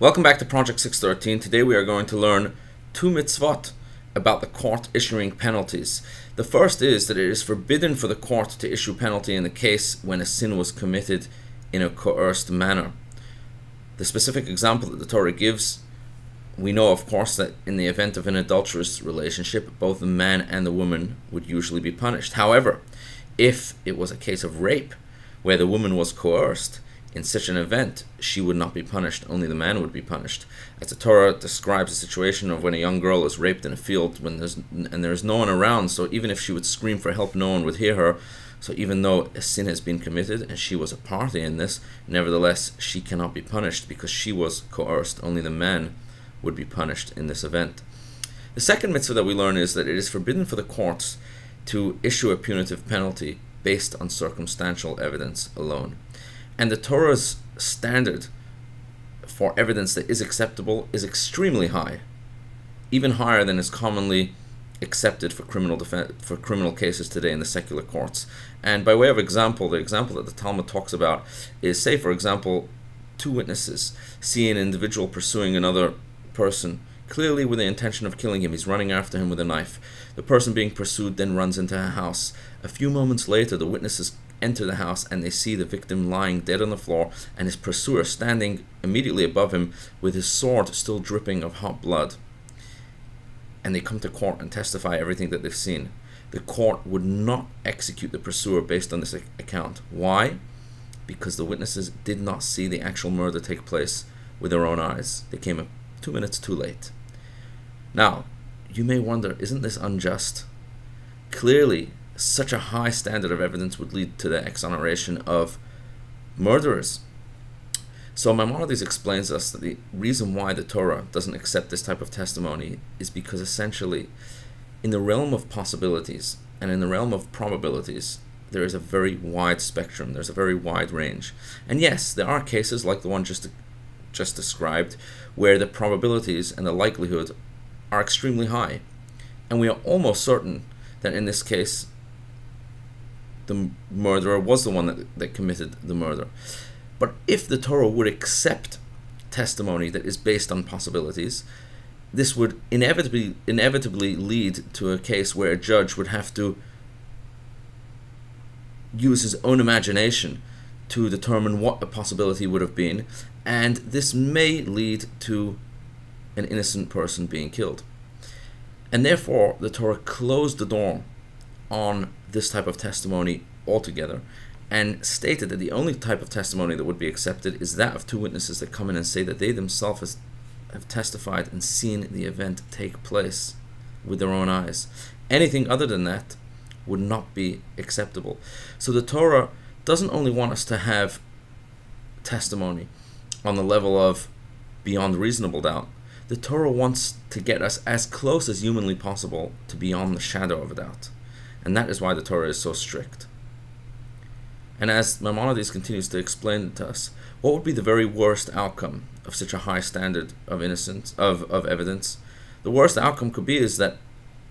Welcome back to Project 613. Today we are going to learn two mitzvot about the court issuing penalties. The first is that it is forbidden for the court to issue penalty in the case when a sin was committed in a coerced manner. The specific example that the Torah gives, we know of course that in the event of an adulterous relationship, both the man and the woman would usually be punished. However, if it was a case of rape where the woman was coerced, in such an event, she would not be punished, only the man would be punished. As the Torah describes a situation of when a young girl is raped in a field and there's no one around, so even if she would scream for help, no one would hear her. So even though a sin has been committed and she was a party in this, nevertheless, she cannot be punished because she was coerced. Only the man would be punished in this event. The second mitzvah that we learn is that it is forbidden for the courts to issue a punitive penalty based on circumstantial evidence alone. And the Torah's standard for evidence that is acceptable is extremely high, even higher than is commonly accepted for criminal cases today in the secular courts. And by way of example, the example that the Talmud talks about is, say for example, two witnesses see an individual pursuing another person, clearly with the intention of killing him. He's running after him with a knife. The person being pursued then runs into a house. A few moments later, the witnesses enter the house and they see the victim lying dead on the floor and his pursuer standing immediately above him with his sword still dripping of hot blood. And they come to court and testify everything that they've seen. The court would not execute the pursuer based on this account. Why? Because the witnesses did not see the actual murder take place with their own eyes. They came 2 minutes too late. Now, you may wonder, isn't this unjust? Clearly, such a high standard of evidence would lead to the exoneration of murderers. So Maimonides explains us that the reason why the Torah doesn't accept this type of testimony is because essentially in the realm of possibilities and in the realm of probabilities, there is a very wide spectrum, there's a very wide range. And yes, there are cases like the one just described where the probabilities and the likelihood are extremely high. And we are almost certain that in this case the murderer was the one that committed the murder. But if the Torah would accept testimony that is based on possibilities, this would inevitably lead to a case where a judge would have to use his own imagination to determine what a possibility would have been, and this may lead to an innocent person being killed. And therefore, the Torah closed the door on this type of testimony altogether and stated that the only type of testimony that would be accepted is that of two witnesses that come in and say that they themselves have testified and seen the event take place with their own eyes. Anything other than that would not be acceptable. So the Torah doesn't only want us to have testimony on the level of beyond reasonable doubt. The Torah wants to get us as close as humanly possible to beyond the shadow of a doubt. And that is why the Torah is so strict. And as Maimonides continues to explain it to us, what would be the very worst outcome of such a high standard of innocence, of evidence? The worst outcome could be is that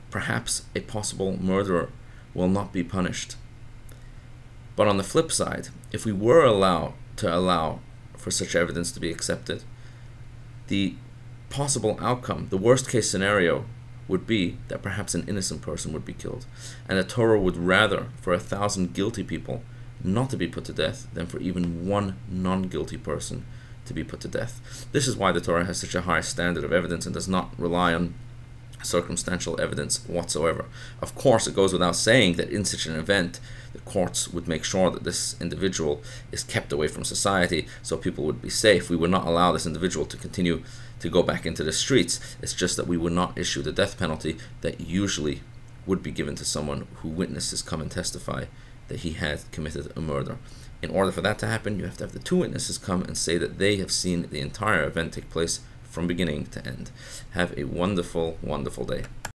perhaps a possible murderer will not be punished. But on the flip side, if we were allowed for such evidence to be accepted, the possible outcome, the worst case scenario, would be that perhaps an innocent person would be killed. And the Torah would rather for 1,000 guilty people not to be put to death than for even one non-guilty person to be put to death. This is why the Torah has such a high standard of evidence and does not rely on circumstantial evidence whatsoever. Of course, it goes without saying that in such an event, the courts would make sure that this individual is kept away from society so people would be safe. We would not allow this individual to continue to go back into the streets. It's just that we would not issue the death penalty that usually would be given to someone who witnesses come and testify that he had committed a murder. In order for that to happen, you have to have the two witnesses come and say that they have seen the entire event take place from beginning to end. Have a wonderful, wonderful day.